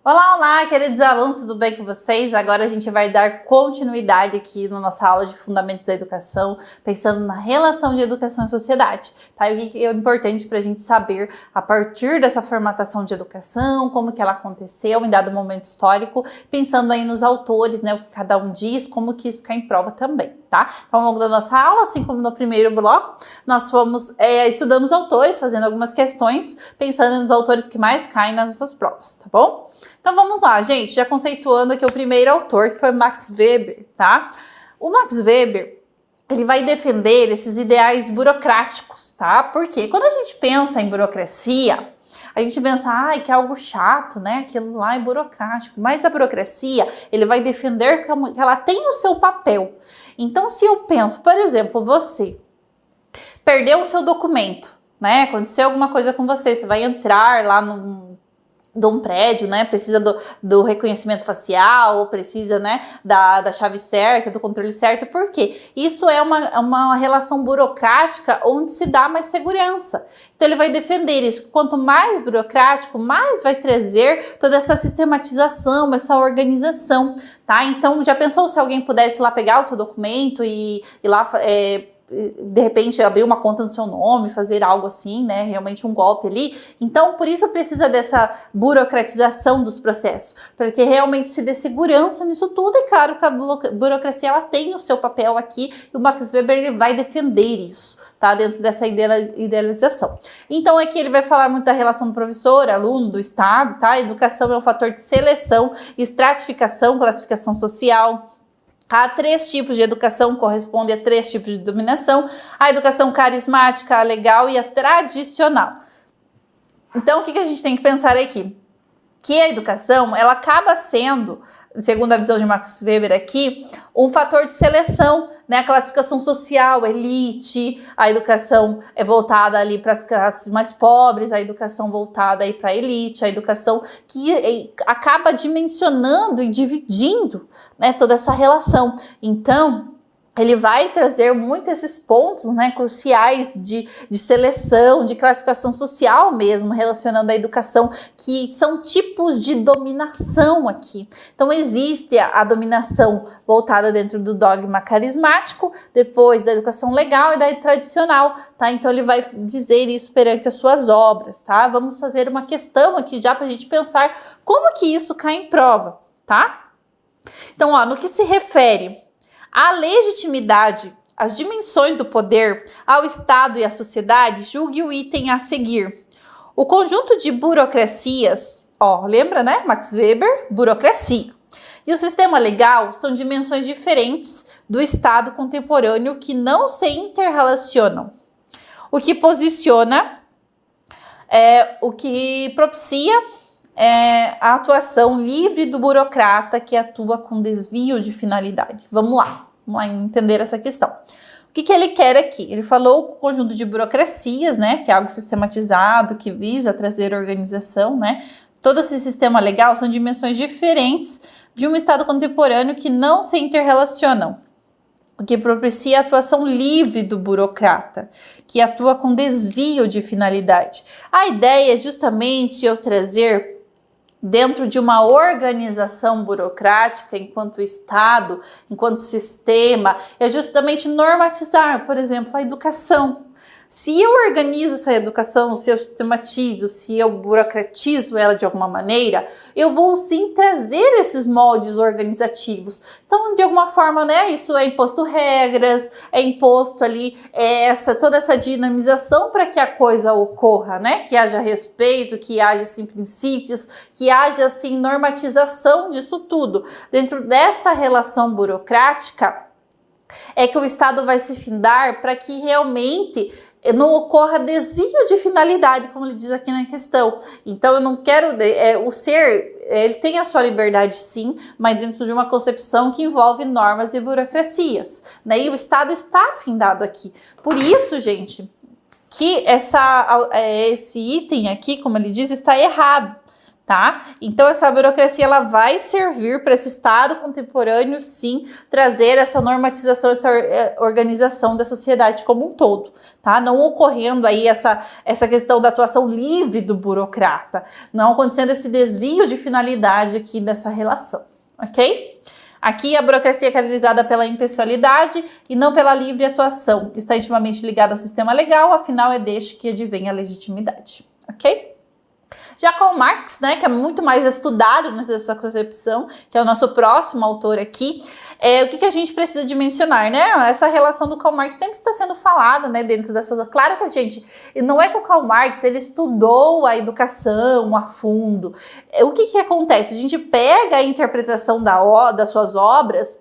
Olá, olá, queridos alunos, tudo bem com vocês? Agora a gente vai dar continuidade aqui na nossa aula de Fundamentos da Educação, pensando na relação de educação e sociedade, tá? E o que é importante para a gente saber a partir dessa formatação de educação, como que ela aconteceu em dado momento histórico, pensando aí nos autores, né, o que cada um diz, como que isso cai em prova também, tá? Então, ao longo da nossa aula, assim como no primeiro bloco, nós fomos estudando os autores, fazendo algumas questões, pensando nos autores que mais caem nas nossas provas, tá bom? Então vamos lá, gente, já conceituando aqui o primeiro autor, que foi Max Weber, tá? O Max Weber, ele vai defender esses ideais burocráticos, tá? Porque quando a gente pensa em burocracia, a gente pensa, que é algo chato, né? Aquilo lá é burocrático. Mas a burocracia, ele vai defender que ela tem o seu papel. Então, se eu penso, por exemplo, você perdeu o seu documento, né? Aconteceu alguma coisa com você, você vai entrar lá de um prédio, né, precisa do reconhecimento facial, ou precisa, né, da chave certa, do controle certo, por quê? Isso é uma relação burocrática onde se dá mais segurança. Então ele vai defender isso. Quanto mais burocrático, mais vai trazer toda essa sistematização, essa organização, tá? Então já pensou se alguém pudesse lá pegar o seu documento e lá de repente abrir uma conta no seu nome, fazer algo assim, né, realmente um golpe ali. Então, por isso precisa dessa burocratização dos processos, para que realmente se dê segurança nisso tudo. E claro que a burocracia, ela tem o seu papel aqui, e o Max Weber, ele vai defender isso, tá, dentro dessa idealização. Então, aqui ele vai falar muito da relação do professor, aluno, do Estado, tá? A educação é um fator de seleção, estratificação, classificação social. Há 3 tipos de educação, corresponde a 3 tipos de dominação: a educação carismática, a legal e a tradicional. Então, o que a gente tem que pensar aqui? Que a educação, ela acaba sendo, segundo a visão de Max Weber aqui, um fator de seleção, né? A classificação social, elite, a educação é voltada ali para as classes mais pobres, a educação voltada aí para a elite, a educação que acaba dimensionando e dividindo, né, toda essa relação. Então, ele vai trazer muito esses pontos, né, cruciais de seleção, de classificação social mesmo, relacionando a educação, que são tipos de dominação aqui. Então, existe a dominação voltada dentro do dogma carismático, depois da educação legal e da tradicional, tá? Então, ele vai dizer isso perante as suas obras, tá? Vamos fazer uma questão aqui já para a gente pensar como que isso cai em prova, tá? Então, no que se refere a legitimidade, as dimensões do poder, ao Estado e à sociedade, julgue o item a seguir. O conjunto de burocracias, lembra, né? Max Weber, burocracia. E o sistema legal são dimensões diferentes do Estado contemporâneo que não se interrelacionam. O que posiciona, o que propicia a atuação livre do burocrata que atua com desvio de finalidade. Vamos lá entender essa questão. O que ele quer aqui? Ele falou o conjunto de burocracias, né, que é algo sistematizado, que visa trazer organização, né? Todo esse sistema legal são dimensões diferentes de um Estado contemporâneo que não se interrelacionam. O que propicia a atuação livre do burocrata, que atua com desvio de finalidade. A ideia é justamente eu trazer dentro de uma organização burocrática, enquanto Estado, enquanto sistema, é justamente normatizar, por exemplo, a educação. Se eu organizo essa educação, se eu sistematizo, se eu burocratizo ela de alguma maneira, eu vou sim trazer esses moldes organizativos. Então, de alguma forma, né, isso é imposto regras, é imposto ali toda essa dinamização para que a coisa ocorra, né? Que haja respeito, que haja assim princípios, que haja assim normatização disso tudo. Dentro dessa relação burocrática é que o Estado vai se findar para que realmente não ocorra desvio de finalidade, como ele diz aqui na questão. Então, eu não quero... o ser, ele tem a sua liberdade, sim, mas dentro de uma concepção que envolve normas e burocracias, né? E o Estado está afindado aqui. Por isso, gente, que esse item aqui, como ele diz, está errado, Tá? Então essa burocracia ela vai servir para esse Estado contemporâneo, sim, trazer essa normatização, essa organização da sociedade como um todo, tá? Não ocorrendo aí essa questão da atuação livre do burocrata, não acontecendo esse desvio de finalidade aqui dessa relação, ok? Aqui a burocracia é caracterizada pela impessoalidade e não pela livre atuação, está intimamente ligada ao sistema legal, afinal é deste que advém a legitimidade, ok? Já Karl Marx, né, que é muito mais estudado nessa concepção, que é o nosso próximo autor aqui, o que a gente precisa de mencionar, né? Essa relação do Karl Marx sempre está sendo falada, né, dentro dessas... Claro que a gente... Não é que o Karl Marx, ele estudou a educação a fundo. O que acontece? A gente pega a interpretação das suas obras,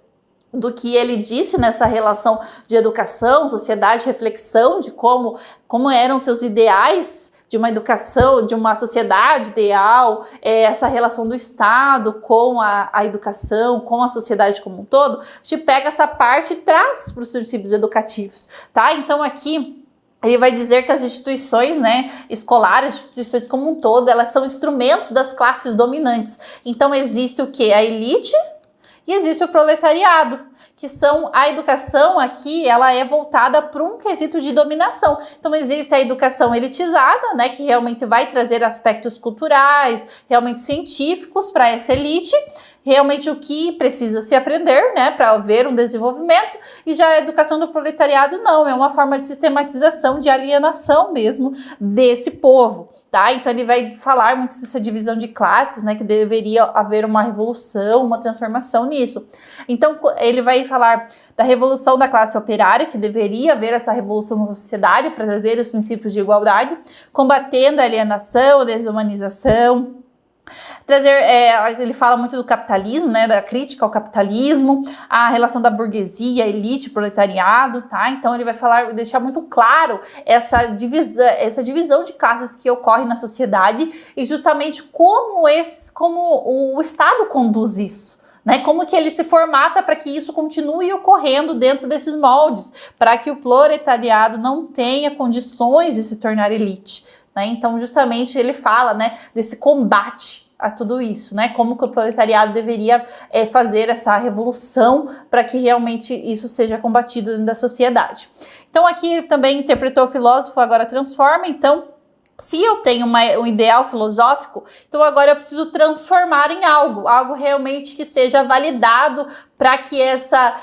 do que ele disse nessa relação de educação, sociedade, reflexão, de como eram seus ideais, de uma educação, de uma sociedade ideal, essa relação do Estado com a educação, com a sociedade como um todo, a gente pega essa parte e traz para os princípios educativos, tá? Então aqui ele vai dizer que as instituições, né, escolares, instituições como um todo, elas são instrumentos das classes dominantes. Então existe o quê? A elite e existe o proletariado, que são a educação aqui, ela é voltada para um quesito de dominação. Então existe a educação elitizada, né, que realmente vai trazer aspectos culturais, realmente científicos para essa elite, realmente o que precisa se aprender, né, para haver um desenvolvimento, e já a educação do proletariado não, é uma forma de sistematização, de alienação mesmo desse povo. Tá? Então ele vai falar muito dessa divisão de classes, né, que deveria haver uma revolução, uma transformação nisso. Então ele vai falar da revolução da classe operária, que deveria haver essa revolução na sociedade para trazer os princípios de igualdade, combatendo a alienação, a desumanização. Ele fala muito do capitalismo, né, da crítica ao capitalismo, a relação da burguesia, elite, proletariado, tá? Então ele vai falar, deixar muito claro essa divisão de classes que ocorre na sociedade e justamente como o Estado conduz isso. Né, como que ele se formata para que isso continue ocorrendo dentro desses moldes, para que o proletariado não tenha condições de se tornar elite. Né? Então, justamente, ele fala, né, desse combate a tudo isso, né? Como que o proletariado deveria fazer essa revolução para que realmente isso seja combatido dentro da sociedade. Então, aqui também interpretou o filósofo, agora transforma, então... Se eu tenho um ideal filosófico, então agora eu preciso transformar em algo realmente que seja validado para que essa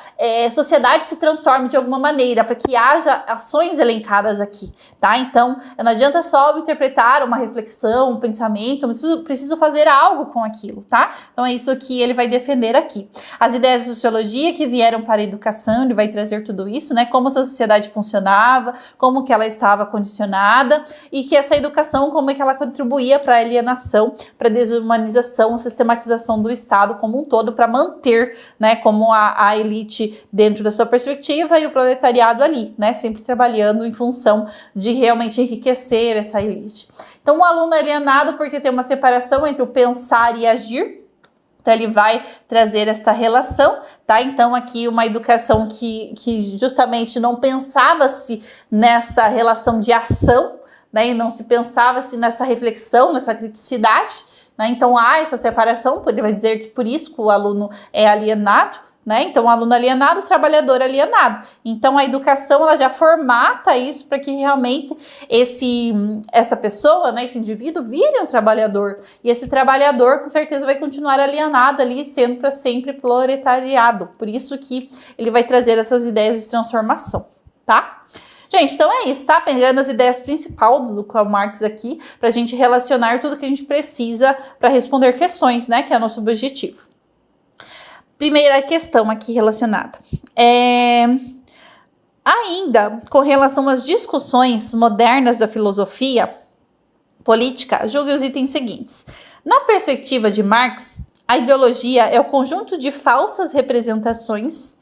sociedade se transforme de alguma maneira, para que haja ações elencadas aqui, tá? Então, não adianta só interpretar uma reflexão, um pensamento, eu preciso fazer algo com aquilo, tá? Então é isso que ele vai defender aqui. As ideias de sociologia que vieram para a educação, ele vai trazer tudo isso, né? Como essa sociedade funcionava, como que ela estava condicionada e que essa educação, como é que ela contribuía para a alienação, para a desumanização, sistematização do Estado como um todo, para manter, né, como a elite dentro da sua perspectiva e o proletariado ali, né, sempre trabalhando em função de realmente enriquecer essa elite. Então, o aluno é alienado porque tem uma separação entre o pensar e agir. Então, ele vai trazer esta relação, tá? Então, aqui uma educação que justamente não pensava-se nessa relação de ação, né? E não se pensava-se nessa reflexão, nessa criticidade, né? Então, há essa separação, ele vai dizer que por isso que o aluno é alienado, né? Então, o aluno alienado, o trabalhador alienado. Então, a educação, ela já formata isso para que realmente essa pessoa, né, esse indivíduo, vire um trabalhador. E esse trabalhador, com certeza, vai continuar alienado ali, sendo para sempre proletariado. Por isso que ele vai trazer essas ideias de transformação, tá? Gente, então é isso, tá? Pegando as ideias principais do Karl Marx aqui, para a gente relacionar tudo que a gente precisa para responder questões, né? Que é o nosso objetivo. Primeira questão aqui relacionada. Ainda com relação às discussões modernas da filosofia política, julgue os itens seguintes. Na perspectiva de Marx, a ideologia é o conjunto de falsas representações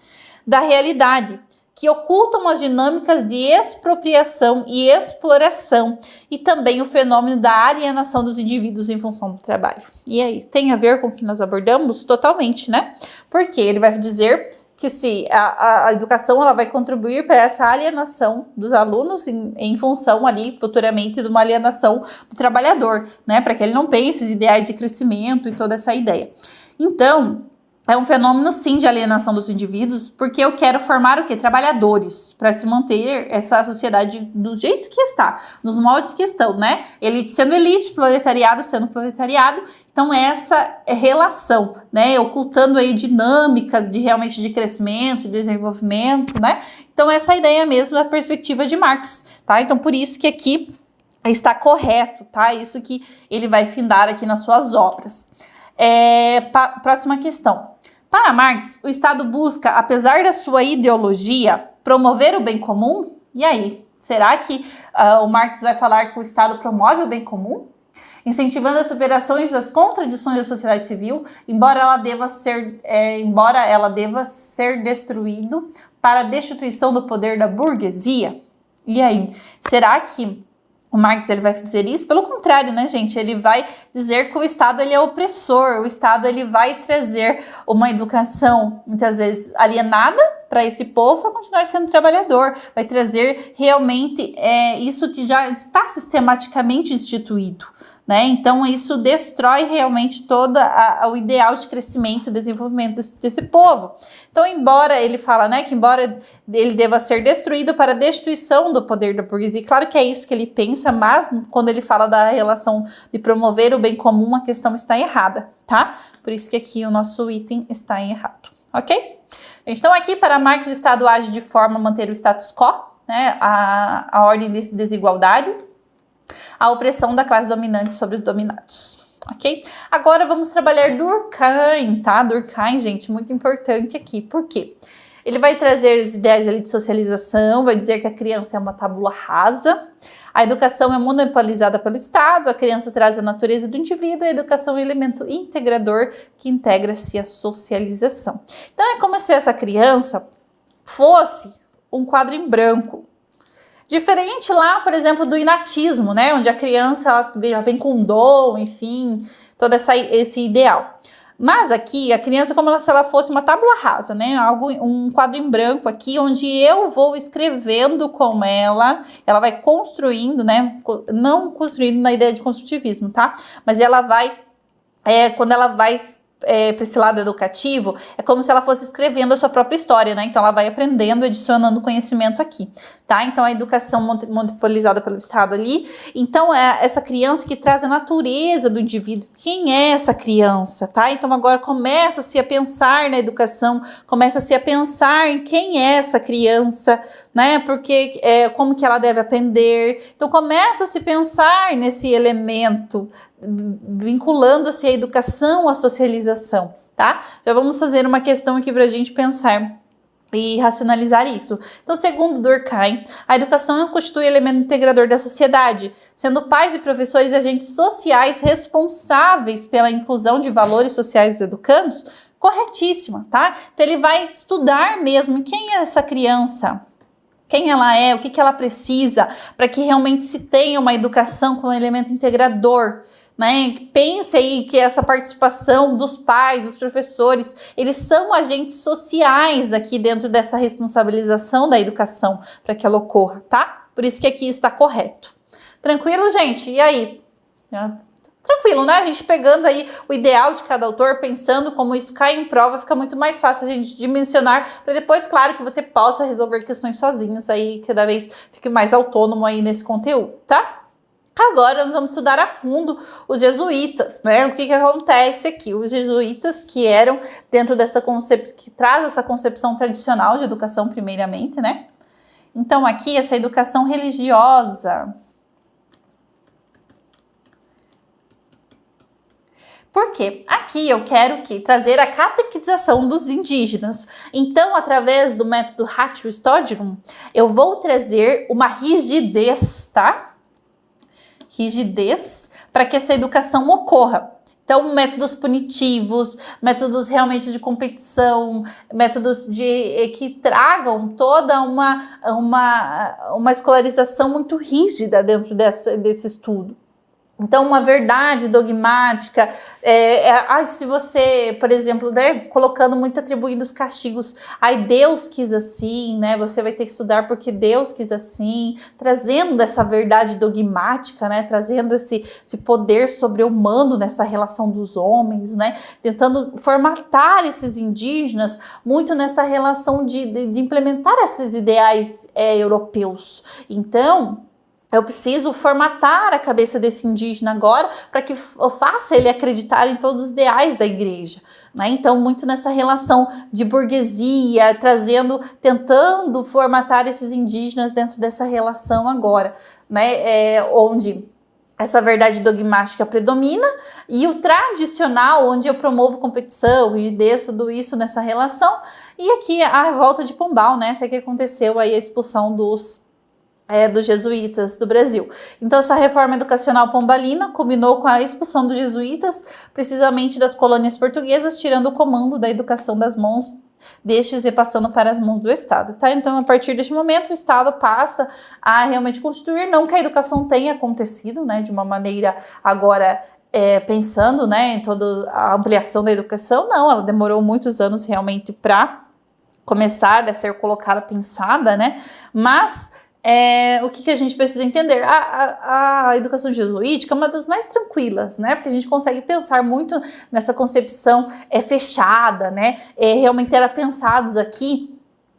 da realidade, que ocultam as dinâmicas de expropriação e exploração e também o fenômeno da alienação dos indivíduos em função do trabalho. E aí, tem a ver com o que nós abordamos? Totalmente, né? Porque ele vai dizer que se a educação ela vai contribuir para essa alienação dos alunos em função ali futuramente de uma alienação do trabalhador, né? Para que ele não pense esses ideais de crescimento e toda essa ideia. Então, é um fenômeno, sim, de alienação dos indivíduos, porque eu quero formar o quê? Trabalhadores, para se manter essa sociedade do jeito que está, nos moldes que estão, né? Elite sendo elite, proletariado sendo proletariado. Então, essa relação, né? Ocultando aí dinâmicas de realmente de crescimento, de desenvolvimento, né? Então, essa ideia mesmo da perspectiva de Marx, tá? Então, por isso que aqui está correto, tá? Isso que ele vai findar aqui nas suas obras. Próxima questão. Para Marx, o Estado busca, apesar da sua ideologia, promover o bem comum? E aí, será que o Marx vai falar que o Estado promove o bem comum? Incentivando as superações das contradições da sociedade civil, embora ela deva ser destruído para a destituição do poder da burguesia? E aí, será que o Marx ele vai dizer isso? Pelo contrário, né, gente? Ele vai dizer que o Estado ele é opressor, o Estado ele vai trazer uma educação, muitas vezes, alienada para esse povo para continuar sendo trabalhador, vai trazer realmente isso que já está sistematicamente instituído, né? Então, isso destrói realmente todo o ideal de crescimento e desenvolvimento desse povo. Então, embora ele fala, né, que embora ele deva ser destruído para a destituição do poder da burguesia, claro que é isso que ele pensa, mas quando ele fala da relação de promover o bem comum, a questão está errada, tá? Por isso que aqui o nosso item está errado, ok? Então, aqui para Marx, o Estado age de forma a manter o status quo, né, a ordem de desigualdade, a opressão da classe dominante sobre os dominados, ok? Agora vamos trabalhar Durkheim, tá? Durkheim, gente, muito importante aqui, por quê? Ele vai trazer as ideias ali de socialização, vai dizer que a criança é uma tábula rasa, a educação é monopolizada pelo Estado, a criança traz a natureza do indivíduo, a educação é um elemento integrador que integra-se à socialização. Então é como se essa criança fosse um quadro em branco. Diferente lá, por exemplo, do inatismo, né? Onde a criança ela já vem com dom, enfim, todo esse ideal. Mas aqui, a criança é como se ela fosse uma tábua rasa, né? Um quadro em branco aqui, onde eu vou escrevendo com ela vai construindo, né? Não construindo na ideia de construtivismo, tá? Mas ela vai, quando ela vai para esse lado educativo, é como se ela fosse escrevendo a sua própria história, né? Então ela vai aprendendo, adicionando conhecimento aqui, tá? Então a educação monopolizada pelo Estado ali. Então é essa criança que traz a natureza do indivíduo. Quem é essa criança, tá? Então agora começa-se a pensar na educação, começa-se a pensar em quem é essa criança, né? Porque como que ela deve aprender. Então começa-se a pensar nesse elemento, vinculando-se a educação à socialização, tá? Já vamos fazer uma questão aqui para a gente pensar e racionalizar isso. Então, segundo Durkheim, a educação constitui elemento integrador da sociedade, sendo pais e professores agentes sociais responsáveis pela inclusão de valores sociais dos educandos. Corretíssima, tá? Então, ele vai estudar mesmo quem é essa criança, quem ela é, o que ela precisa, para que realmente se tenha uma educação como elemento integrador, né? Pense aí que essa participação dos pais, dos professores, eles são agentes sociais aqui dentro dessa responsabilização da educação para que ela ocorra, tá? Por isso que aqui está correto. Tranquilo, gente? E aí? Tranquilo, né? A gente pegando aí o ideal de cada autor, pensando como isso cai em prova, fica muito mais fácil a gente dimensionar, para depois, claro, que você possa resolver questões sozinhos aí, cada vez fique mais autônomo aí nesse conteúdo, tá? Agora nós vamos estudar a fundo os jesuítas, né? O que acontece aqui? Os jesuítas que eram dentro dessa concepção, que traz essa concepção tradicional de educação primeiramente, né? Então aqui essa educação religiosa. Por quê? Aqui eu quero trazer a catequização dos indígenas. Então, através do método Ratio Historicum, eu vou trazer uma rigidez, tá? Rigidez para que essa educação ocorra. Então, métodos punitivos, métodos realmente de competição, métodos que tragam toda uma escolarização muito rígida dentro desse estudo. Então, uma verdade dogmática, se você, por exemplo, né, colocando muito, atribuindo os castigos, Deus quis assim, né, você vai ter que estudar porque Deus quis assim, trazendo essa verdade dogmática, né, trazendo esse poder sobre-humano nessa relação dos homens, né, tentando formatar esses indígenas muito nessa relação de implementar esses ideais europeus. Então, eu preciso formatar a cabeça desse indígena agora para que eu faça ele acreditar em todos os ideais da igreja, né? Então, muito nessa relação de burguesia, tentando formatar esses indígenas dentro dessa relação agora, né? Onde essa verdade dogmática predomina e o tradicional, onde eu promovo competição, rigidez, tudo isso nessa relação. E aqui a revolta de Pombal, né? Até que aconteceu aí a expulsão dos jesuítas do Brasil. Então, essa reforma educacional pombalina combinou com a expulsão dos jesuítas, precisamente das colônias portuguesas, tirando o comando da educação das mãos destes e passando para as mãos do Estado, tá? Então, a partir deste momento, o Estado passa a realmente constituir, não que a educação tenha acontecido, né, de uma maneira agora pensando, né, em toda a ampliação da educação, não, ela demorou muitos anos realmente para começar a ser colocada, pensada, né, mas o que a gente precisa entender? A educação jesuítica é uma das mais tranquilas, né? Porque a gente consegue pensar muito nessa concepção fechada, né? Realmente era pensados aqui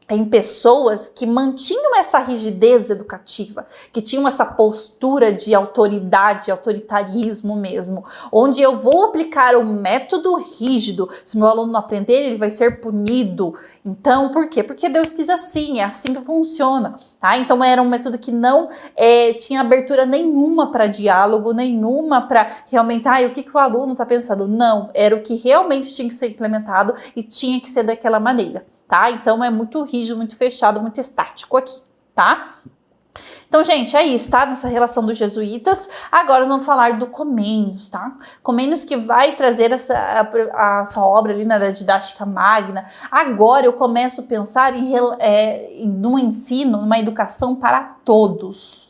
em pessoas que mantinham essa rigidez educativa, que tinham essa postura de autoridade, autoritarismo mesmo, onde eu vou aplicar um método rígido. Se meu aluno não aprender, ele vai ser punido. Então, por quê? Porque Deus quis assim, é assim que funciona, tá? Então, era um método que não tinha abertura nenhuma para diálogo, nenhuma para realmente, o que o aluno está pensando? Não, era o que realmente tinha que ser implementado e tinha que ser daquela maneira. Tá? Então é muito rígido, muito fechado, muito estático aqui, tá? Então, gente, é isso, tá? Nessa relação dos jesuítas. Agora nós vamos falar do Comênios, tá? Comênios que vai trazer a sua obra ali na didática magna. Agora eu começo a pensar num ensino, numa educação para todos.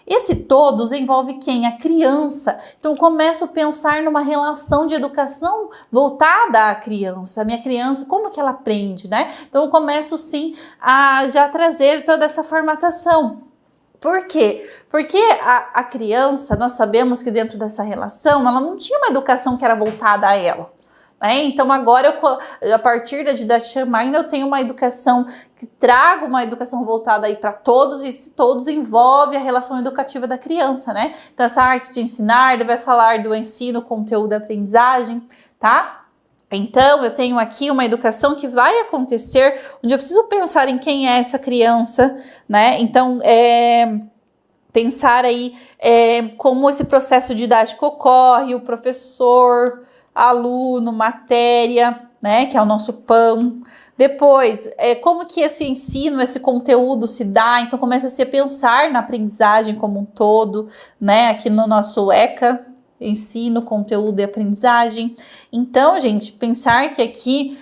Esse todos envolve quem? A criança. Então, eu começo a pensar numa relação de educação voltada à criança. A minha criança, como que ela aprende, né? Então, eu começo, sim, a já trazer toda essa formatação. Por quê? Porque a criança, nós sabemos que dentro dessa relação, ela não tinha uma educação que era voltada a ela. Então agora, a partir da didática magna, eu tenho uma educação que trago uma educação voltada aí para todos, e se todos envolve a relação educativa da criança, né? Então essa arte de ensinar, ele vai falar do ensino, conteúdo, aprendizagem, tá? Então eu tenho aqui uma educação que vai acontecer, onde eu preciso pensar em quem é essa criança, né? Então pensar aí como esse processo didático ocorre, o professor, aluno, matéria, né, que é o nosso pão. Depois, como que esse ensino, esse conteúdo se dá? Então, começa-se a pensar na aprendizagem como um todo, né, aqui no nosso ECA, ensino, conteúdo e aprendizagem. Então, gente, pensar que aqui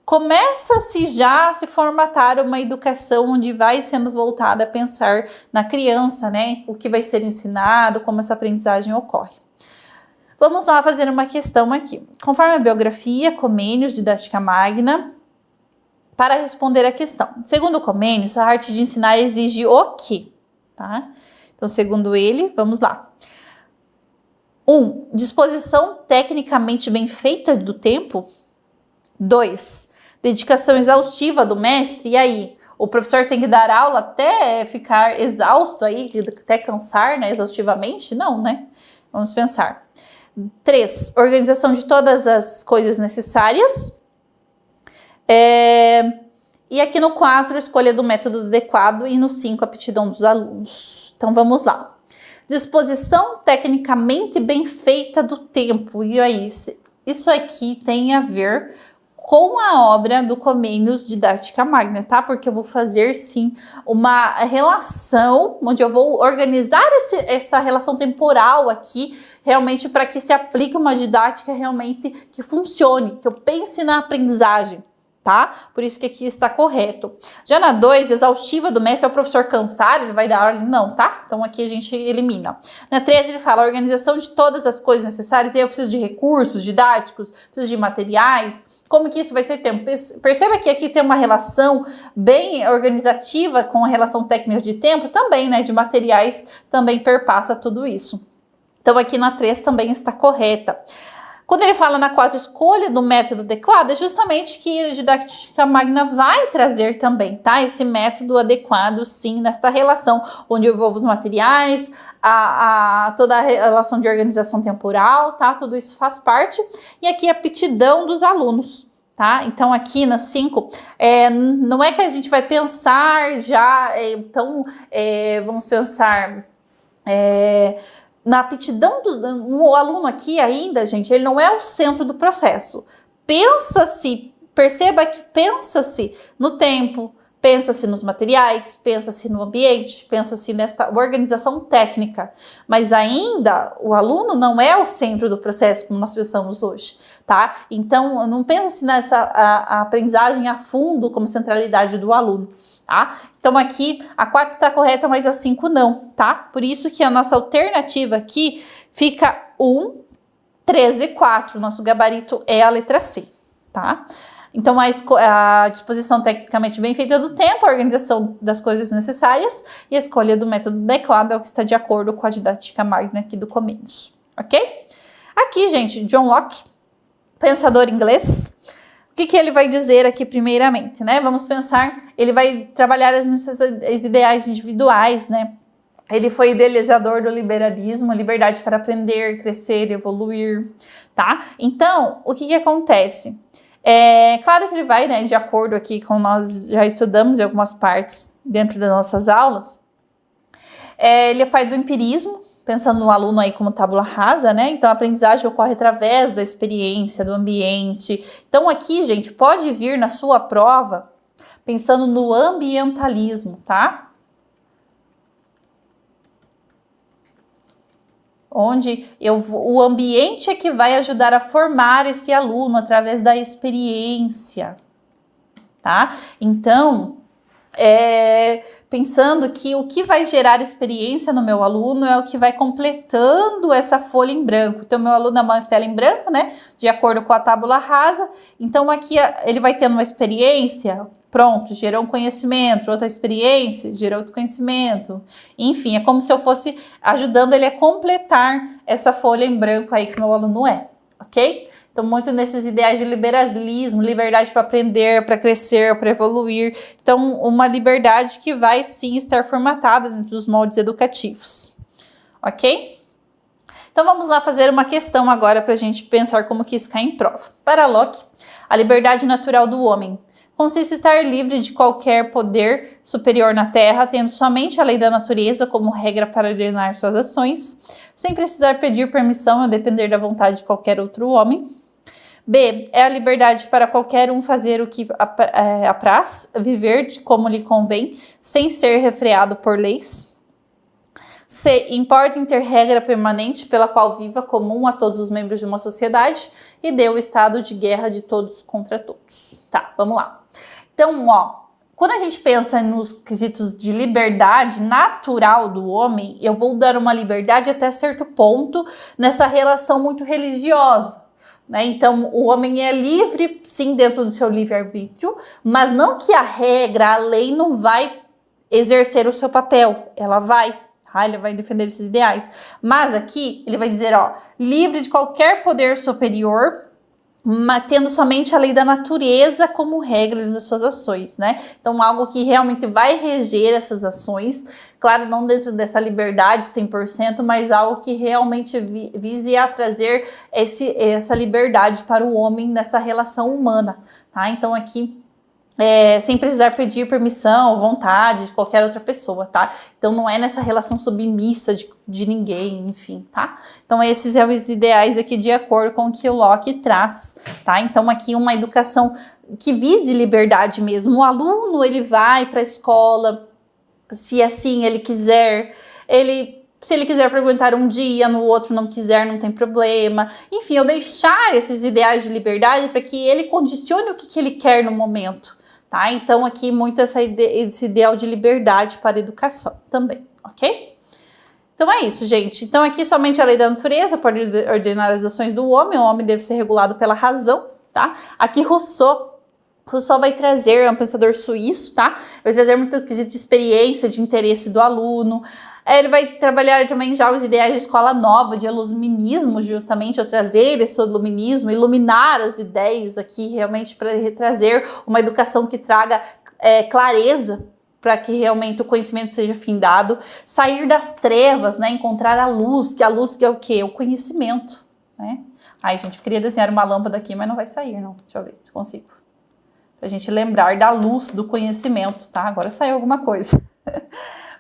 começa-se já a se formatar uma educação onde vai sendo voltada a pensar na criança, né, o que vai ser ensinado, como essa aprendizagem ocorre. Vamos lá fazer uma questão aqui. Conforme a biografia, Comênios, didática magna, para responder a questão. Segundo Comênios, a arte de ensinar exige o quê? Tá? Então, segundo ele, vamos lá. 1. Disposição tecnicamente bem feita do tempo. 2. Dedicação exaustiva do mestre. E aí, o professor tem que dar aula até ficar exausto aí, até cansar, né, exaustivamente? Não, né? Vamos pensar. 3. Organização de todas as coisas necessárias. E aqui no 4, escolha do método adequado. E no 5, aptidão dos alunos. Então, vamos lá. Disposição tecnicamente bem feita do tempo. E aí, isso aqui tem a ver com a obra do Comênios Didática Magna, tá? Porque eu vou fazer, sim, uma relação, onde eu vou organizar essa relação temporal aqui, realmente para que se aplique uma didática realmente que funcione, que eu pense na aprendizagem, tá? Por isso que aqui está correto. Já na 2, exaustiva do mestre, é o professor cansar, ele vai dar aula, não, tá? Então aqui a gente elimina. Na 3, ele fala a organização de todas as coisas necessárias, e aí eu preciso de recursos didáticos, preciso de materiais. Como que isso vai ser tempo? Perceba que aqui tem uma relação bem organizativa com a relação técnica de tempo também, né? De materiais também perpassa tudo isso. Então aqui na 3 também está correta. Quando ele fala na 4, escolha do método adequado, é justamente que a didática magna vai trazer também, tá? Esse método adequado, sim, nesta relação, onde eu envolvo os materiais, toda a relação de organização temporal, tá? Tudo isso faz parte. E aqui a aptidão dos alunos, tá? Então aqui na 5, não é que a gente vai pensar já, vamos pensar... na aptidão do aluno aqui ainda, gente, ele não é o centro do processo. Perceba que pensa-se no tempo, pensa-se nos materiais, pensa-se no ambiente, pensa-se nesta organização técnica. Mas ainda o aluno não é o centro do processo, como nós pensamos hoje, tá? Então, não pensa-se nessa a aprendizagem a fundo como centralidade do aluno. Tá? Então aqui a 4 está correta, mas a 5 não, tá? Por isso que a nossa alternativa aqui fica 1, 3 e 4. Nosso gabarito é a letra C, tá? Então a disposição tecnicamente bem feita do tempo, a organização das coisas necessárias e a escolha do método adequado é o que está de acordo com a didática magna aqui do Comenius, ok? Aqui, gente, John Locke, pensador inglês. O que ele vai dizer aqui primeiramente, né? Vamos pensar, ele vai trabalhar as ideais individuais, né? Ele foi idealizador do liberalismo, liberdade para aprender, crescer, evoluir, tá? Então, o que acontece? Claro que ele vai, né, de acordo aqui com nós já estudamos em algumas partes dentro das nossas aulas, ele é pai do empirismo, pensando no aluno aí como tábula rasa, né? Então, a aprendizagem ocorre através da experiência, do ambiente. Então, aqui, gente, pode vir na sua prova pensando no ambientalismo, tá? Onde o ambiente é que vai ajudar a formar esse aluno através da experiência, tá? Então, pensando que o que vai gerar experiência no meu aluno é o que vai completando essa folha em branco. Então, meu aluno é uma tela em branco, né? De acordo com a tábula rasa. Então, aqui ele vai tendo uma experiência, pronto, gerou um conhecimento, outra experiência, gerou outro conhecimento. Enfim, é como se eu fosse ajudando ele a completar essa folha em branco aí que meu aluno é, ok? Então, muito nesses ideais de liberalismo, liberdade para aprender, para crescer, para evoluir. Então, uma liberdade que vai, sim, estar formatada dentro dos moldes educativos. Ok? Então, vamos lá fazer uma questão agora para a gente pensar como que isso cai em prova. Para Locke, a liberdade natural do homem consiste em estar livre de qualquer poder superior na Terra, tendo somente a lei da natureza como regra para ordenar suas ações, sem precisar pedir permissão ou depender da vontade de qualquer outro homem. B, é a liberdade para qualquer um fazer o que apraz, viver de como lhe convém, sem ser refreado por leis. C, importa em ter regra permanente pela qual viva comum a todos os membros de uma sociedade. E D, o estado de guerra de todos contra todos. Tá, vamos lá. Então, quando a gente pensa nos quesitos de liberdade natural do homem, eu vou dar uma liberdade até certo ponto nessa relação muito religiosa. Então, o homem é livre, sim, dentro do seu livre-arbítrio, mas não que a regra, a lei não vai exercer o seu papel, ela vai, tá? Ele vai defender esses ideais. Mas aqui, ele vai dizer, livre de qualquer poder superior, tendo somente a lei da natureza como regra das suas ações, né? Então, algo que realmente vai reger essas ações, claro, não dentro dessa liberdade 100%, mas algo que realmente vise a trazer essa liberdade para o homem nessa relação humana, tá? Então, aqui, sem precisar pedir permissão ou vontade de qualquer outra pessoa, tá? Então, não é nessa relação submissa de ninguém, enfim, tá? Então, esses são os ideais aqui de acordo com o que o Locke traz, tá? Então, aqui uma educação que vise liberdade mesmo. O aluno, ele vai para a escola, se assim ele quiser, ele Se ele quiser frequentar um dia, no outro não quiser, não tem problema. Enfim, eu deixar esses ideais de liberdade para que ele condicione o que ele quer no momento, tá? Então, aqui muito esse ideal de liberdade para a educação também, ok? Então é isso, gente. Então aqui somente a lei da natureza pode ordenar as ações do homem. O homem deve ser regulado pela razão, tá? Aqui Rousseau vai trazer, é um pensador suíço, tá? Vai trazer muito quesito de experiência, de interesse do aluno. Ele vai trabalhar também já os ideais de escola nova, de iluminismo, justamente, ou trazer esse iluminismo, iluminar as ideias aqui, realmente para trazer uma educação que traga clareza, para que realmente o conhecimento seja findado. Sair das trevas, né? Encontrar a luz que é o quê? O conhecimento, né? Ai, gente, eu queria desenhar uma lâmpada aqui, mas não vai sair, não. Deixa eu ver se consigo. Pra gente lembrar da luz do conhecimento, tá? Agora saiu alguma coisa.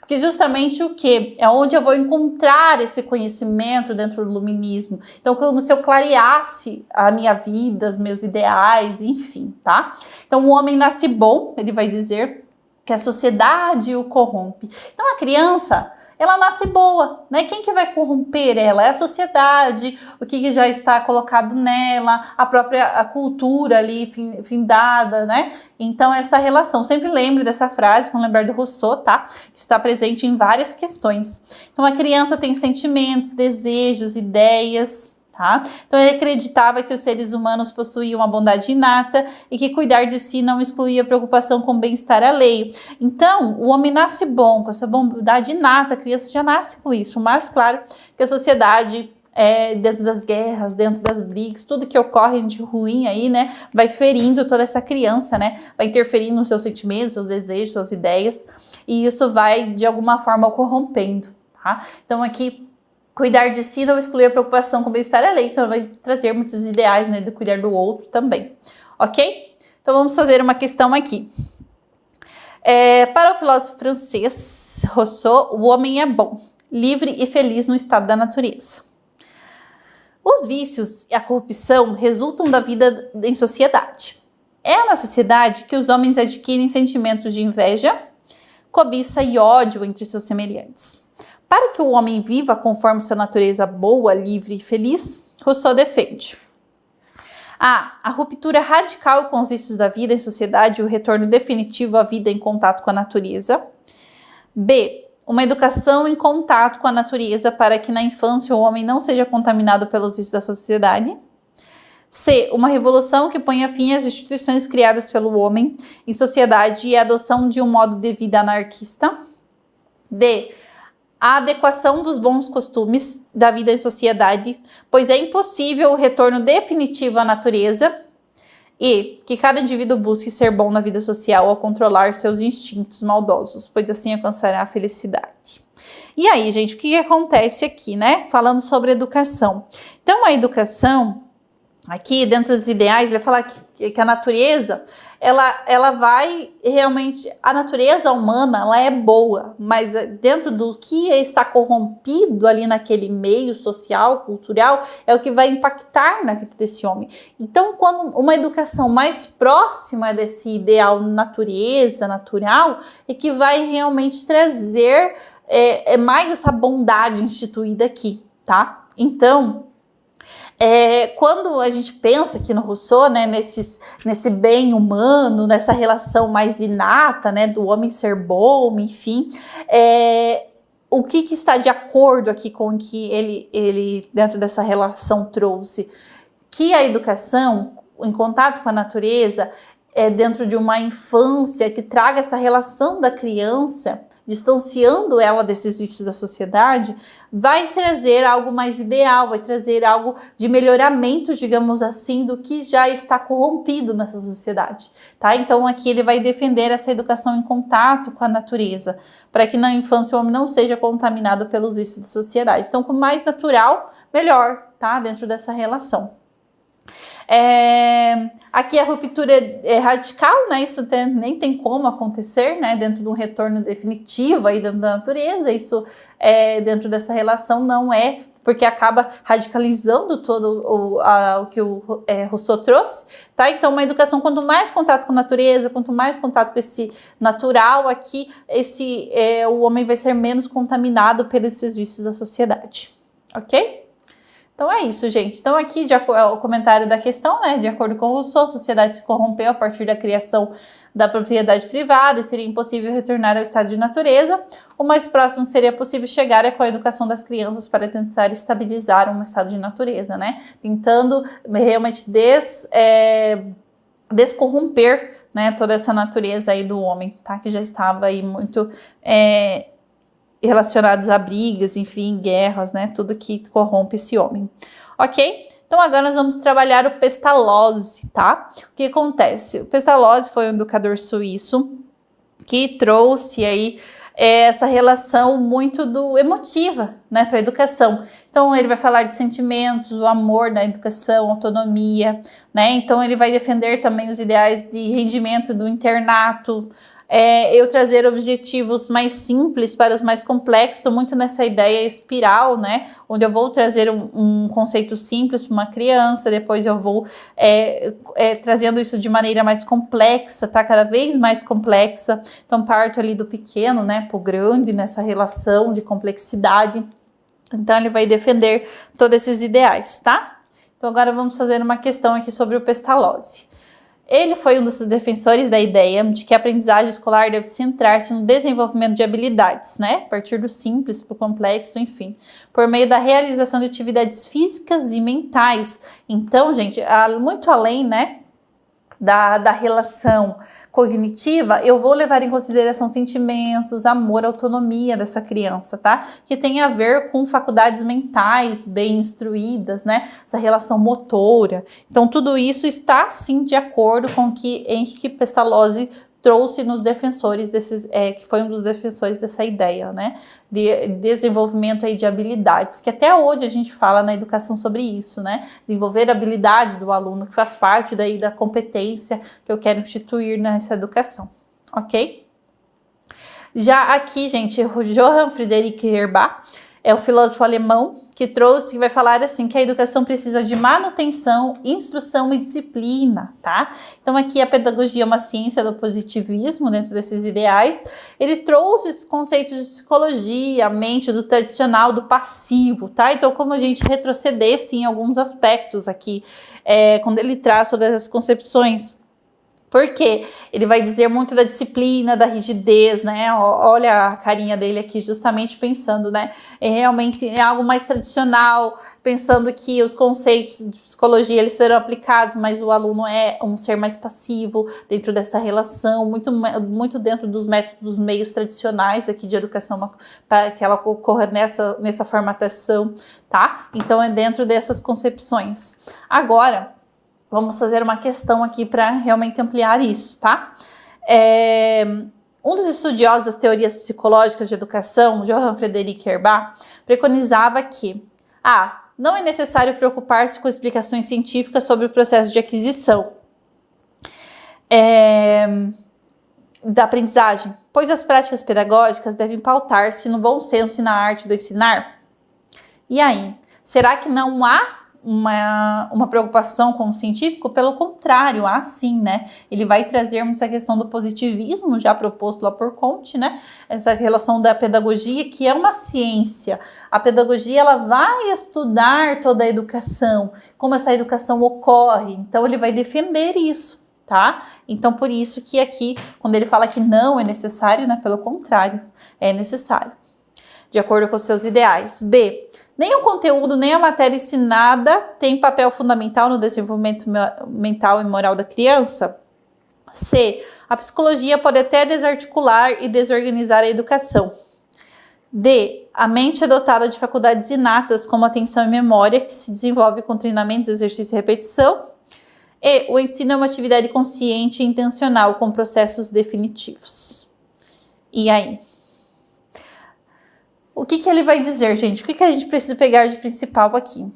Porque justamente o que? É onde eu vou encontrar esse conhecimento dentro do iluminismo. Então, como se eu clareasse a minha vida, os meus ideais, enfim, tá? Então, o homem nasce bom, ele vai dizer que a sociedade o corrompe. Então, a criança, ela nasce boa, né? Quem que vai corromper ela? É a sociedade, o que já está colocado nela, a cultura ali findada, né? Então, essa relação, sempre lembre dessa frase, vamos lembrar do Rousseau, tá? Que está presente em várias questões. Então, a criança tem sentimentos, desejos, ideias, tá? Então, ele acreditava que os seres humanos possuíam uma bondade inata e que cuidar de si não excluía a preocupação com o bem-estar alheio. Então, o homem nasce bom, com essa bondade inata, a criança já nasce com isso, mas, claro, que a sociedade, dentro das guerras, dentro das brigas, tudo que ocorre de ruim aí, né, vai ferindo toda essa criança, né, vai interferindo nos seus sentimentos, seus desejos, suas ideias, e isso vai, de alguma forma, corrompendo, tá? Então, aqui, cuidar de si não exclui a preocupação com o bem-estar alheio, então vai trazer muitos ideais, né, de cuidar do outro também, ok? Então vamos fazer uma questão aqui. Para o filósofo francês Rousseau, o homem é bom, livre e feliz no estado da natureza. Os vícios e a corrupção resultam da vida em sociedade. É na sociedade que os homens adquirem sentimentos de inveja, cobiça e ódio entre seus semelhantes. Para que o homem viva conforme sua natureza boa, livre e feliz, Rousseau defende a ruptura radical com os vícios da vida em sociedade e o retorno definitivo à vida em contato com a natureza. B. Uma educação em contato com a natureza para que na infância o homem não seja contaminado pelos vícios da sociedade. C. Uma revolução que ponha fim às instituições criadas pelo homem em sociedade e a adoção de um modo de vida anarquista. D. A adequação dos bons costumes da vida em sociedade, pois é impossível o retorno definitivo à natureza, e que cada indivíduo busque ser bom na vida social ao controlar seus instintos maldosos, pois assim alcançará a felicidade. E aí, gente, o que acontece aqui, né? Falando sobre educação. Então, a educação, aqui dentro dos ideais, ele fala que a natureza, ela vai realmente, a natureza humana, ela é boa, mas dentro do que está corrompido ali naquele meio social, cultural, é o que vai impactar na vida desse homem. Então, quando uma educação mais próxima desse ideal natureza, natural, é que vai realmente trazer mais essa bondade instituída aqui, tá? Então, quando a gente pensa aqui no Rousseau, né, nesse bem humano, nessa relação mais inata, né, do homem ser bom, enfim, o que está de acordo aqui com o que ele dentro dessa relação trouxe? Que a educação, em contato com a natureza, dentro de uma infância que traga essa relação da criança, distanciando ela desses vícios da sociedade, vai trazer algo mais ideal, vai trazer algo de melhoramento, digamos assim, do que já está corrompido nessa sociedade, tá? Então aqui ele vai defender essa educação em contato com a natureza, para que na infância o homem não seja contaminado pelos vícios da sociedade. Então, quanto mais natural, melhor, tá? Dentro dessa relação. Aqui a ruptura é radical, né? Isso nem tem como acontecer, né? Dentro de um retorno definitivo aí dentro da natureza, isso dentro dessa relação não é Porque acaba radicalizando todo o que o Rousseau trouxe, tá? Então, uma educação, quanto mais contato com a natureza, quanto mais contato com esse natural aqui, o homem vai ser menos contaminado pelos esses vícios da sociedade, ok? Então é isso, gente. Então aqui o comentário da questão, né? De acordo com Rousseau, a sociedade se corrompeu a partir da criação da propriedade privada e seria impossível retornar ao estado de natureza. O mais próximo que seria possível chegar é com a educação das crianças para tentar estabilizar um estado de natureza, né? Tentando realmente descorromper, né, toda essa natureza aí do homem, tá? Que já estava aí muito relacionados a brigas, enfim, guerras, né? Tudo que corrompe esse homem. Ok? Então agora nós vamos trabalhar o Pestalozzi, tá? O que acontece? O Pestalozzi foi um educador suíço que trouxe aí essa relação muito emotiva, né, para a educação. Então ele vai falar de sentimentos, o amor na educação, autonomia, né? Então ele vai defender também os ideais de rendimento do internato. Eu trazer objetivos mais simples para os mais complexos, estou muito nessa ideia espiral, né, onde eu vou trazer um conceito simples para uma criança, depois eu vou trazendo isso de maneira mais complexa, tá, cada vez mais complexa, então parto ali do pequeno, né, para o grande, nessa relação de complexidade, então ele vai defender todos esses ideais, tá? Então agora vamos fazer uma questão aqui sobre o Pestalozzi. Ele foi um dos defensores da ideia de que a aprendizagem escolar deve centrar-se no desenvolvimento de habilidades, né? A partir do simples para o complexo, enfim, por meio da realização de atividades físicas e mentais. Então, gente, muito além, né, da relação cognitiva, eu vou levar em consideração sentimentos, amor, autonomia dessa criança, tá? Que tem a ver com faculdades mentais bem instruídas, né? Essa relação motora. Então, tudo isso está, sim, de acordo com o que Henrique Pestalozzi trouxe nos defensores que foi um dos defensores dessa ideia, né, de desenvolvimento aí de habilidades, que até hoje a gente fala na educação sobre isso, né, desenvolver habilidades do aluno, que faz parte daí da competência que eu quero instituir nessa educação, ok? Já aqui, gente, o Johann Friedrich Herbart é o filósofo alemão que vai falar assim, que a educação precisa de manutenção, instrução e disciplina, tá? Então aqui a pedagogia é uma ciência do positivismo dentro desses ideais. Ele trouxe esses conceitos de psicologia, a mente do tradicional, do passivo, tá? Então como a gente retrocedesse em alguns aspectos aqui, quando ele traz todas as concepções. Porque ele vai dizer muito da disciplina, da rigidez, né? Olha a carinha dele aqui, justamente pensando, né? Realmente é algo mais tradicional, pensando que os conceitos de psicologia eles serão aplicados, mas o aluno é um ser mais passivo dentro dessa relação, muito dentro dos métodos meios tradicionais aqui de educação, para que ela ocorra nessa formatação, tá? Então é dentro dessas concepções. Agora, vamos fazer uma questão aqui para realmente ampliar isso, tá? Um dos estudiosos das teorias psicológicas de educação, Johann Friedrich Herbart, preconizava que não é necessário preocupar-se com explicações científicas sobre o processo de aquisição da aprendizagem, pois as práticas pedagógicas devem pautar-se no bom senso e na arte do ensinar. E aí, será que não há uma preocupação com o científico? Pelo contrário, sim, né? Ele vai trazer essa questão do positivismo, já proposto lá por Comte, né? Essa relação da pedagogia, que é uma ciência. A pedagogia, ela vai estudar toda a educação, como essa educação ocorre. Então, ele vai defender isso, tá? Então, por isso que aqui, quando ele fala que não é necessário, né? Pelo contrário, é necessário, de acordo com os seus ideais. B. Nem o conteúdo, nem a matéria ensinada tem papel fundamental no desenvolvimento mental e moral da criança. C. A psicologia pode até desarticular e desorganizar a educação. D. A mente é dotada de faculdades inatas, como atenção e memória, que se desenvolve com treinamentos, exercício e repetição. E. O ensino é uma atividade consciente e intencional, com processos definitivos. E aí? O que ele vai dizer, gente? O que a gente precisa pegar de principal aqui?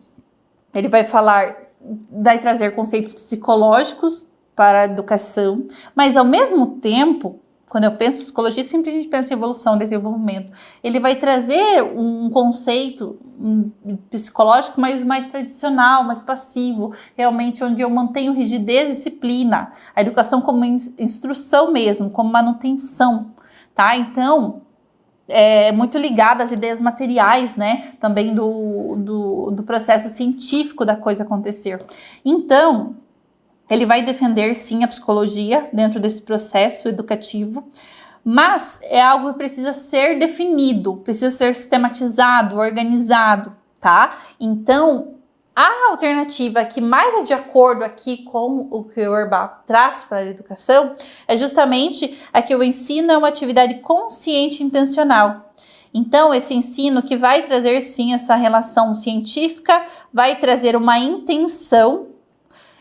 Ele vai trazer conceitos psicológicos para a educação, mas ao mesmo tempo, quando eu penso em psicologia, sempre a gente pensa em evolução, desenvolvimento. Ele vai trazer um conceito psicológico mais tradicional, mais passivo, realmente onde eu mantenho rigidez e disciplina. A educação como instrução mesmo, como manutenção, tá? Então, é muito ligada às ideias materiais, né? Também do processo científico da coisa acontecer. Então, ele vai defender, sim, a psicologia dentro desse processo educativo, mas é algo que precisa ser definido, precisa ser sistematizado, organizado, tá? Então, a alternativa que mais é de acordo aqui com o que o Urbach traz para a educação é justamente a que o ensino é uma atividade consciente e intencional. Então, esse ensino que vai trazer, sim, essa relação científica, vai trazer uma intenção.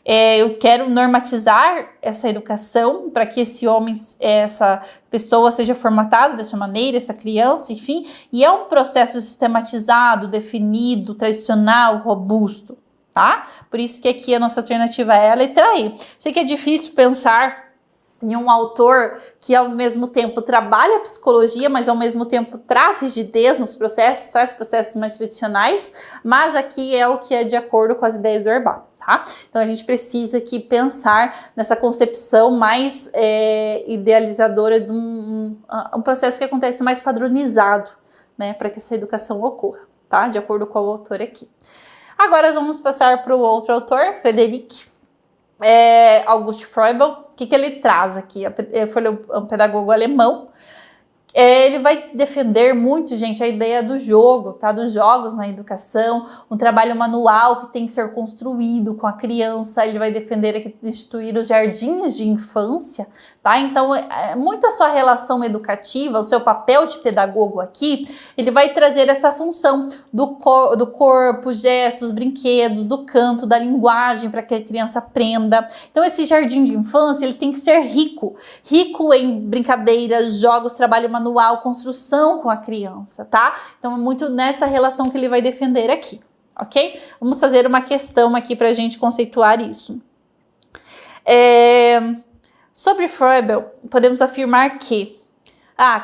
Eu quero normatizar essa educação para que esse homem, essa pessoa seja formatada dessa maneira, essa criança, enfim, e é um processo sistematizado, definido, tradicional, robusto, tá? Por isso que aqui a nossa alternativa é a letra E. Sei que é difícil pensar em um autor que ao mesmo tempo trabalha a psicologia, mas ao mesmo tempo traz rigidez nos processos, traz processos mais tradicionais, mas aqui é o que é de acordo com as ideias do Urbach. Tá? Então a gente precisa aqui pensar nessa concepção mais idealizadora de um processo que acontece mais padronizado, né, para que essa educação ocorra, tá? De acordo com o autor aqui. Agora vamos passar para o outro autor, Frederic August Froebel. O que ele traz aqui? Ele foi um pedagogo alemão. Ele vai defender muito, gente, a ideia do jogo, tá? Dos jogos na educação, um trabalho manual que tem que ser construído com a criança. Ele vai defender aqui instituir os jardins de infância, tá? Então, muito a sua relação educativa, o seu papel de pedagogo aqui, ele vai trazer essa função do corpo, gestos, brinquedos, do canto, da linguagem, para que a criança aprenda. Então, esse jardim de infância, ele tem que ser rico em brincadeiras, jogos, trabalho manual, construção com a criança, tá? Então é muito nessa relação que ele vai defender aqui, ok? Vamos fazer uma questão aqui para a gente conceituar isso. Sobre Froebel, podemos afirmar que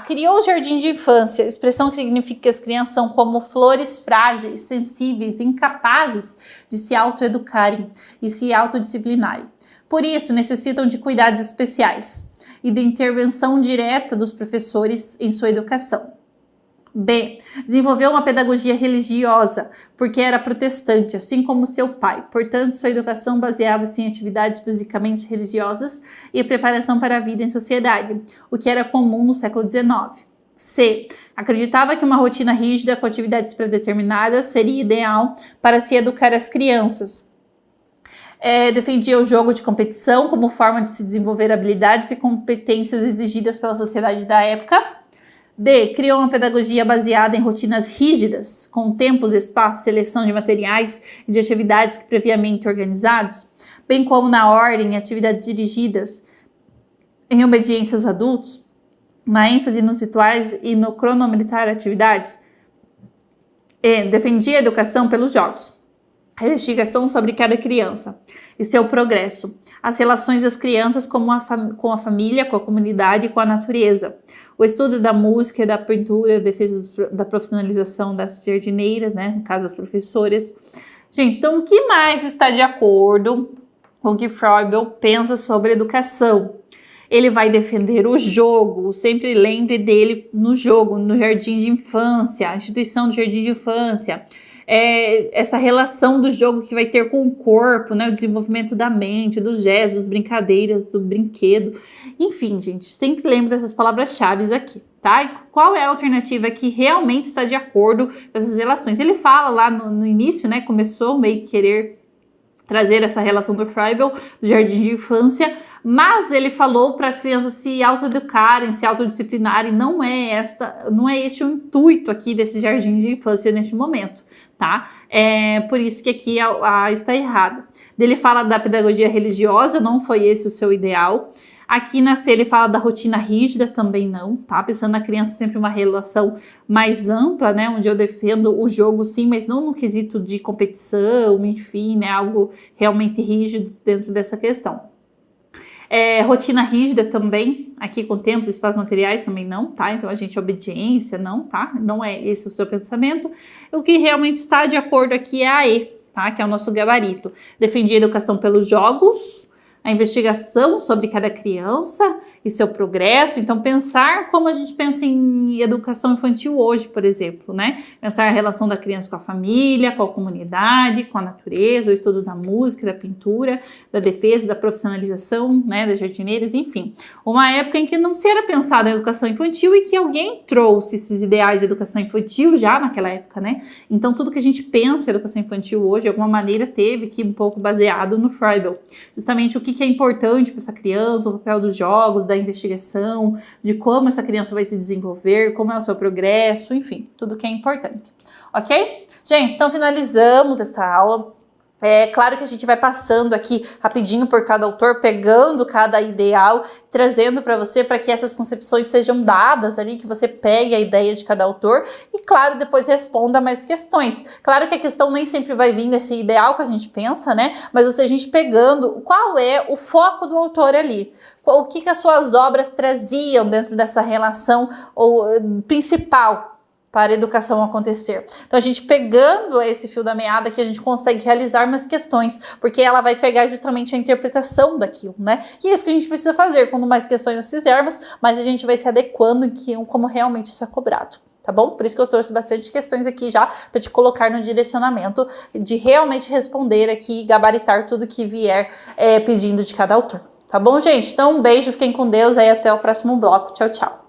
criou o jardim de infância, expressão que significa que as crianças são como flores frágeis, sensíveis, incapazes de se autoeducarem e se autodisciplinarem. Por isso, necessitam de cuidados especiais e de intervenção direta dos professores em sua educação. B. Desenvolveu uma pedagogia religiosa, porque era protestante, assim como seu pai. Portanto, sua educação baseava-se em atividades basicamente religiosas e a preparação para a vida em sociedade, o que era comum no século XIX. C. Acreditava que uma rotina rígida com atividades predeterminadas seria ideal para se educar as crianças. Defendia o jogo de competição como forma de se desenvolver habilidades e competências exigidas pela sociedade da época. D. Criou uma pedagogia baseada em rotinas rígidas, com tempos, espaços, seleção de materiais e de atividades previamente organizados, bem como na ordem e atividades dirigidas em obediência aos adultos, na ênfase nos rituais e no cronometrar atividades. E. Defendia a educação pelos jogos. A investigação sobre cada criança e seu progresso, as relações das crianças com a família, com a comunidade e com a natureza, o estudo da música e da pintura, a defesa da profissionalização das jardineiras, né, no caso das professoras. Gente, então o que mais está de acordo com o que Froebel pensa sobre educação? Ele vai defender o jogo, sempre lembre dele no jogo, no jardim de infância, a instituição do jardim de infância, essa relação do jogo que vai ter com o corpo, né? O desenvolvimento da mente, dos gestos, das brincadeiras, do brinquedo. Enfim, gente, sempre lembre dessas palavras-chave aqui, tá? E qual é a alternativa que realmente está de acordo com essas relações? Ele fala lá no início, né? Começou meio que querer trazer essa relação do Froebel, do jardim de infância, mas ele falou para as crianças se autoeducarem, se autodisciplinarem. Não é este o intuito aqui desse jardim de infância neste momento, tá? Por isso que aqui está errado. Ele fala da pedagogia religiosa, não foi esse o seu ideal. Aqui na C ele fala da rotina rígida, também não, tá? Pensando na criança sempre uma relação mais ampla, né? Onde eu defendo o jogo sim, mas não no quesito de competição, enfim, né? Algo realmente rígido dentro dessa questão. Rotina rígida também, aqui com tempos e espaços materiais também não, tá? Então a gente, obediência, não, tá? Não é esse o seu pensamento. O que realmente está de acordo aqui é a E, tá? Que é o nosso gabarito. Defendi a educação pelos jogos, a investigação sobre cada criança e seu progresso. Então, pensar como a gente pensa em educação infantil hoje, por exemplo, né? Pensar a relação da criança com a família, com a comunidade, com a natureza, o estudo da música, da pintura, da defesa, da profissionalização, né? Das jardineiras, enfim. Uma época em que não se era pensado em educação infantil e que alguém trouxe esses ideais de educação infantil já naquela época, né? Então, tudo que a gente pensa em educação infantil hoje, de alguma maneira, teve que um pouco baseado no Froebel. Justamente o que é importante para essa criança, o papel dos jogos, da investigação, de como essa criança vai se desenvolver, como é o seu progresso, enfim, tudo que é importante, ok? Gente, então finalizamos esta aula. É claro que a gente vai passando aqui rapidinho por cada autor, pegando cada ideal, trazendo para você, para que essas concepções sejam dadas ali, que você pegue a ideia de cada autor e, claro, depois responda mais questões. Claro que a questão nem sempre vai vir desse ideal que a gente pensa, né? Mas você, a gente pegando qual é o foco do autor ali. O que as suas obras traziam dentro dessa relação principal para a educação acontecer. Então, a gente pegando esse fio da meada que a gente consegue realizar mais questões, porque ela vai pegar justamente a interpretação daquilo, né? E é isso que a gente precisa fazer. Quanto mais questões nós fizermos, mais a gente vai se adequando em como realmente isso é cobrado. Tá bom? Por isso que eu trouxe bastante questões aqui já para te colocar no direcionamento de realmente responder aqui, gabaritar tudo que vier pedindo de cada autor. Tá bom, gente? Então, um beijo, fiquem com Deus, aí até o próximo bloco. Tchau, tchau.